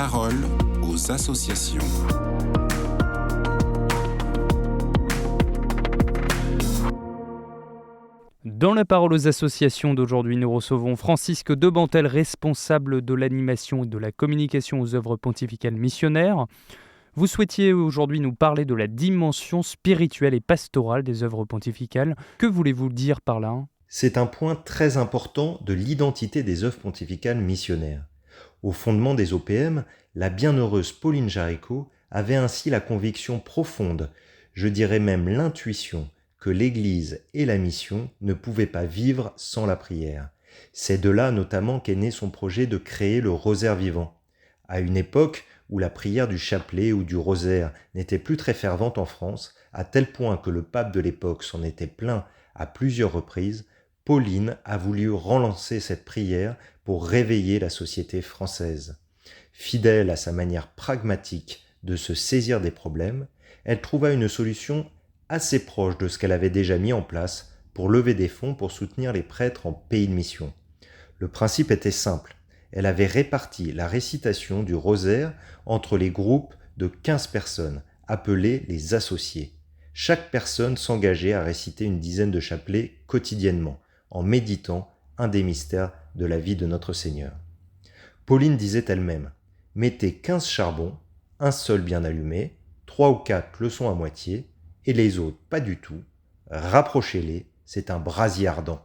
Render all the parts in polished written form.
parole aux associations. Dans la parole aux associations d'aujourd'hui, nous recevons Francisque Debantel, responsable de l'animation et de la communication aux œuvres pontificales missionnaires. Vous souhaitiez aujourd'hui nous parler de la dimension spirituelle et pastorale des œuvres pontificales. Que voulez-vous dire par là ? C'est un point très important de l'identité des œuvres pontificales missionnaires. Au fondement des OPM, la bienheureuse Pauline Jaricot avait ainsi la conviction profonde, je dirais même l'intuition, que l'Église et la mission ne pouvaient pas vivre sans la prière. C'est de là notamment qu'est né son projet de créer le rosaire vivant. À une époque où la prière du chapelet ou du rosaire n'était plus très fervente en France, à tel point que le pape de l'époque s'en était plaint à plusieurs reprises, Pauline a voulu relancer cette prière pour réveiller la société française. Fidèle à sa manière pragmatique de se saisir des problèmes, elle trouva une solution assez proche de ce qu'elle avait déjà mis en place pour lever des fonds pour soutenir les prêtres en pays de mission. Le principe était simple. Elle avait réparti la récitation du rosaire entre les groupes de 15 personnes, appelés les associés. Chaque personne s'engageait à réciter une dizaine de chapelets quotidiennement, en méditant un des mystères de la vie de notre Seigneur. Pauline disait elle-même « Mettez 15 charbons, un seul bien allumé, 3 ou 4 le sont à moitié, et les autres pas du tout. Rapprochez-les, c'est un brasier ardent. »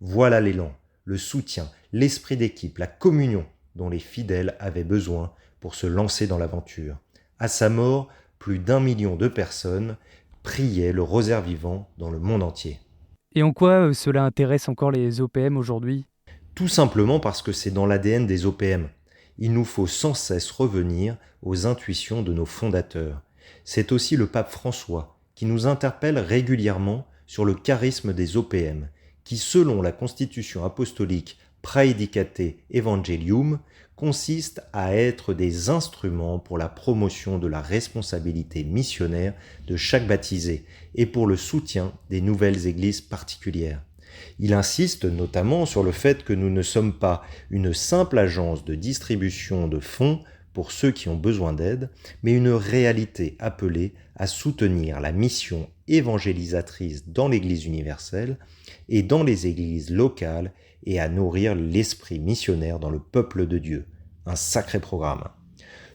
Voilà l'élan, le soutien, l'esprit d'équipe, la communion dont les fidèles avaient besoin pour se lancer dans l'aventure. À sa mort, plus d'1 million de personnes priaient le rosaire vivant dans le monde entier. Et en quoi cela intéresse encore les OPM aujourd'hui ? Tout simplement parce que c'est dans l'ADN des OPM. Il nous faut sans cesse revenir aux intuitions de nos fondateurs. C'est aussi le pape François qui nous interpelle régulièrement sur le charisme des OPM, qui selon la constitution apostolique Praedicate Evangelium consiste à être des instruments pour la promotion de la responsabilité missionnaire de chaque baptisé et pour le soutien des nouvelles églises particulières. Il insiste notamment sur le fait que nous ne sommes pas une simple agence de distribution de fonds pour ceux qui ont besoin d'aide, mais une réalité appelée à soutenir la mission évangélisatrice dans l'Église universelle et dans les églises locales et à nourrir l'esprit missionnaire dans le peuple de Dieu. Un sacré programme.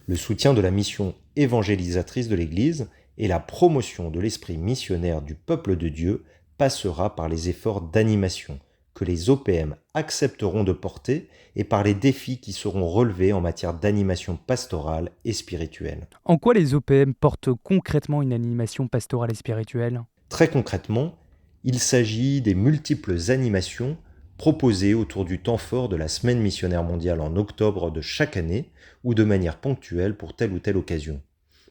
Le soutien de la mission évangélisatrice de l'Église et la promotion de l'esprit missionnaire du peuple de Dieu passera par les efforts d'animation que les OPM accepteront de porter et par les défis qui seront relevés en matière d'animation pastorale et spirituelle. En quoi les OPM portent concrètement une animation pastorale et spirituelle ? Très concrètement, il s'agit des multiples animations proposées autour du temps fort de la Semaine missionnaire mondiale en octobre de chaque année ou de manière ponctuelle pour telle ou telle occasion.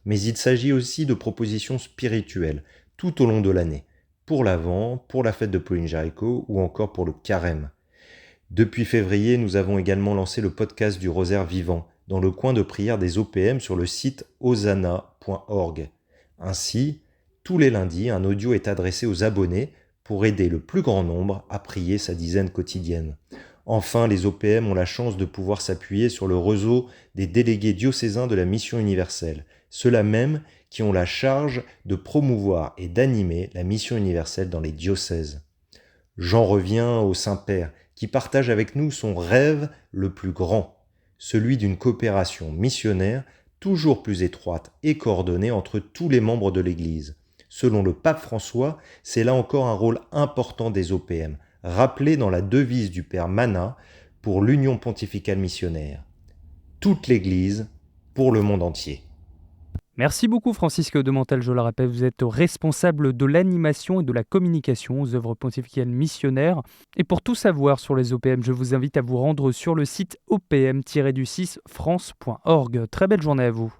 Mais il s'agit aussi de propositions spirituelles tout au long de l'année, pour l'Avent, pour la fête de Pauline Jaricot ou encore pour le Carême. Depuis février, nous avons également lancé le podcast du Rosaire Vivant dans le coin de prière des OPM sur le site hosanna.org. Ainsi, tous les lundis, un audio est adressé aux abonnés pour aider le plus grand nombre à prier sa dizaine quotidienne. Enfin, les OPM ont la chance de pouvoir s'appuyer sur le réseau des délégués diocésains de la mission universelle, ceux-là même qui ont la charge de promouvoir et d'animer la mission universelle dans les diocèses. J'en reviens au Saint-Père, qui partage avec nous son rêve le plus grand, celui d'une coopération missionnaire toujours plus étroite et coordonnée entre tous les membres de l'Église. Selon le pape François, c'est là encore un rôle important des OPM, rappelé dans la devise du Père Mana pour l'Union pontificale missionnaire. Toute l'Église pour le monde entier. Merci beaucoup Francisque Debantel, je le rappelle, vous êtes responsable de l'animation et de la communication aux œuvres pontificales missionnaires. Et pour tout savoir sur les OPM, je vous invite à vous rendre sur le site opm-france.org. Très belle journée à vous.